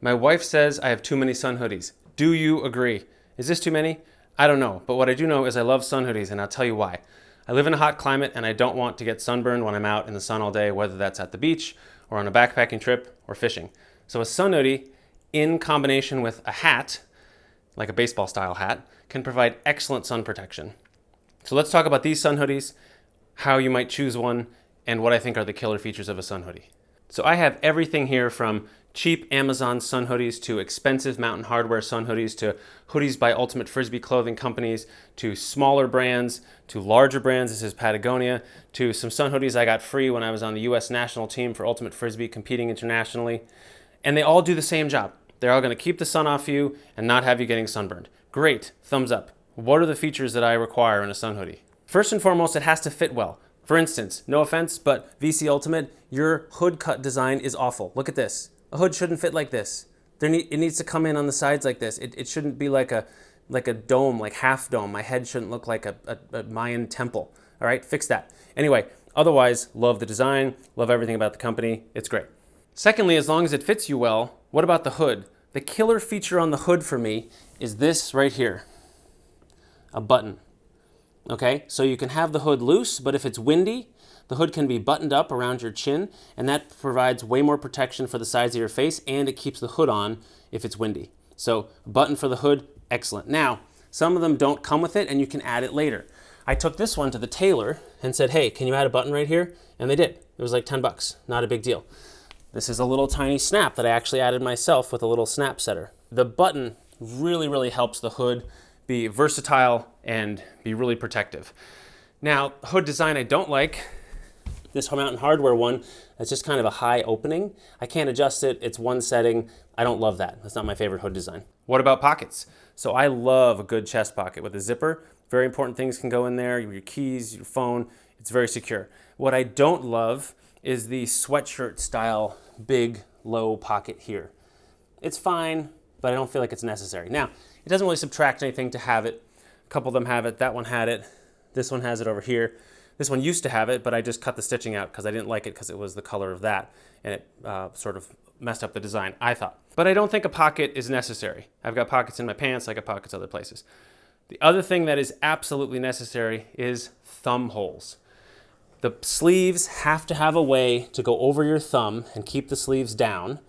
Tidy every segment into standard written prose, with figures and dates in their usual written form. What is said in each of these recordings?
My wife says I have too many sun hoodies. Do you agree? Is this too many? I don't know, but what I do know is I love sun hoodies, and I'll tell you why. I live in a hot climate and I don't want to get sunburned when I'm out in the sun all day, whether that's at the beach or on a backpacking trip or fishing. So a sun hoodie in combination with a hat, like a baseball style hat, can provide excellent sun protection. So let's talk about these sun hoodies, how you might choose one, and what I think are the killer features of a sun hoodie. So I have everything here from cheap Amazon sun hoodies to expensive Mountain Hardwear sun hoodies to hoodies by Ultimate Frisbee clothing companies to smaller brands to larger brands. This is Patagonia, to some sun hoodies I got free when I was on the US national team for Ultimate Frisbee competing internationally. And they all do the same job. They're all going to keep the sun off you and not have you getting sunburned. Great, thumbs up. What are the features that I require in a sun hoodie? First and foremost, it has to fit well. For instance, no offense, but VC Ultimate, your hood cut design is awful. Look at this. A hood shouldn't fit like this. It needs to come in on the sides like this. It shouldn't be like a dome, like half dome. My head shouldn't look like a Mayan temple. All right, fix that. Anyway, otherwise, love the design, love everything about the company. It's great. Secondly, as long as it fits you well, what about the hood? The killer feature on the hood for me is this right here, a button. Okay, so you can have the hood loose, but if it's windy, the hood can be buttoned up around your chin, and that provides way more protection for the sides of your face, and it keeps the hood on if it's windy. So a button for the hood, excellent. Now, some of them don't come with it, and you can add it later. I took this one to the tailor and said, hey, can you add a button right here? And they did. It was like 10 bucks, not a big deal. This is a little tiny snap that I actually added myself with a little snap setter. The button really helps the hood be versatile and be really protective. Now, hood design I don't like. This Mountain Hardwear one, that's just kind of a high opening. I can't adjust it, it's one setting. I don't love that. That's not my favorite hood design. What about pockets? So I love a good chest pocket with a zipper. Very important things can go in there, your keys, your phone. It's very secure. What I don't love is the sweatshirt style big low pocket here. It's fine, but I don't feel like it's necessary. Now, it doesn't really subtract anything to have it. A couple of them have it, that one had it, this one has it over here. This one used to have it, but I just cut the stitching out because I didn't like it because it was the color of that, and it sort of messed up the design, I thought. But I don't think a pocket is necessary. I've got pockets in my pants, I got pockets other places. The other thing that is absolutely necessary is thumb holes. The sleeves have to have a way to go over your thumb and keep the sleeves down.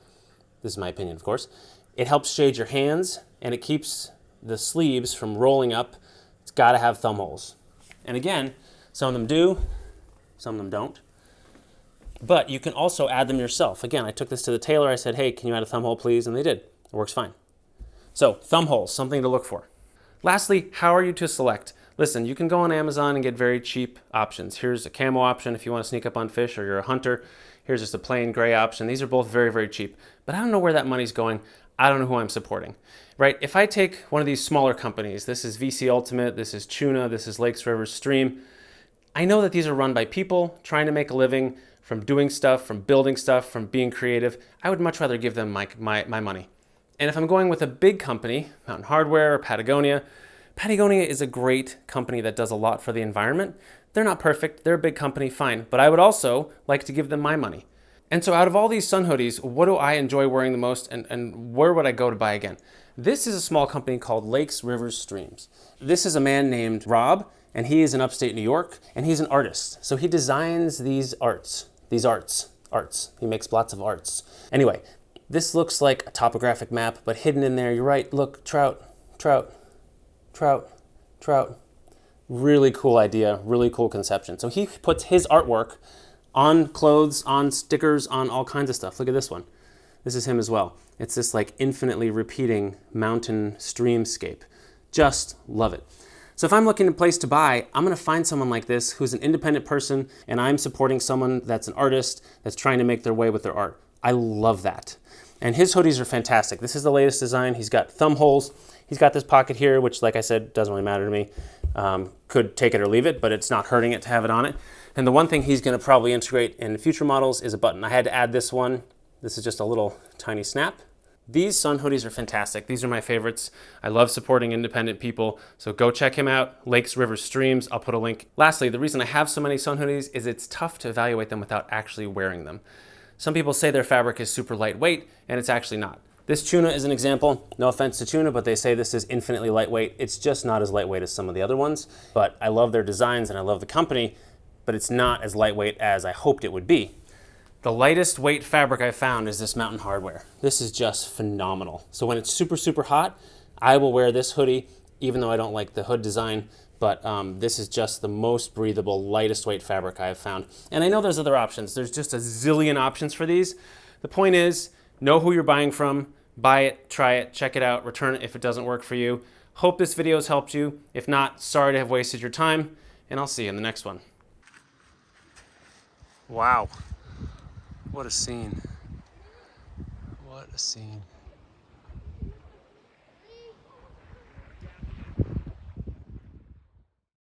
This is my opinion, of course. It helps shade your hands, and it keeps the sleeves from rolling up. It's got to have thumb holes. And again, some of them do, some of them don't. But you can also add them yourself. Again, I took this to the tailor. I said, hey, can you add a thumb hole, please? And they did. It works fine. So, thumb holes, something to look for. Lastly, how are you to select? Listen, you can go on Amazon and get very cheap options. Here's a camo option if you want to sneak up on fish or you're a hunter. Here's just a plain gray option. These are both very cheap. But I don't know where that money's going. I don't know who I'm supporting, right? If I take one of these smaller companies, this is VC Ultimate, this is Tuna, this is Lakes, Rivers, Stream. I know that these are run by people trying to make a living from doing stuff, from building stuff, from being creative. I would much rather give them my money. And if I'm going with a big company, Mountain Hardwear or Patagonia, Patagonia is a great company that does a lot for the environment. They're not perfect, they're a big company, fine. But I would also like to give them my money. And so out of all these sun hoodies, what do I enjoy wearing the most and where would I go to buy again? This is a small company called Lakes, Rivers, Streams. This is a man named Rob, and he is in upstate New York, and he's an artist. So he designs these arts. He makes lots of arts. Anyway, this looks like a topographic map, but hidden in there, you're right, look, trout. Really cool idea, really cool conception. So he puts his artwork on clothes, on stickers, on all kinds of stuff. Look at this one. This is him as well. It's this like infinitely repeating mountain streamscape. Just love it. So if I'm looking at a place to buy, I'm gonna find someone like this who's an independent person and I'm supporting someone that's an artist that's trying to make their way with their art. I love that. And his hoodies are fantastic. This is the latest design. He's got thumb holes. He's got this pocket here, which like I said, doesn't really matter to me. Could take it or leave it, but it's not hurting it to have it on it. And the one thing he's gonna probably integrate in future models is a button. I had to add this one. This is just a little tiny snap. These sun hoodies are fantastic. These are my favorites. I love supporting independent people, so go check him out. Lakes, Rivers, Streams, I'll put a link. Lastly, the reason I have so many sun hoodies is it's tough to evaluate them without actually wearing them. Some people say their fabric is super lightweight, and it's actually not. This tuna is an example. No offense to tuna, but they say this is infinitely lightweight. It's just not as lightweight as some of the other ones, but I love their designs and I love the company, but it's not as lightweight as I hoped it would be. The lightest weight fabric I found is this Mountain Hardwear. This is just phenomenal. So when it's super, super hot, I will wear this hoodie, even though I don't like the hood design, but this is just the most breathable, lightest weight fabric I have found. And I know there's other options. There's just a zillion options for these. The point is, know who you're buying from, buy it, try it, check it out, return it if it doesn't work for you. Hope this video has helped you. If not, sorry to have wasted your time, and I'll see you in the next one. Wow. What a scene. What a scene.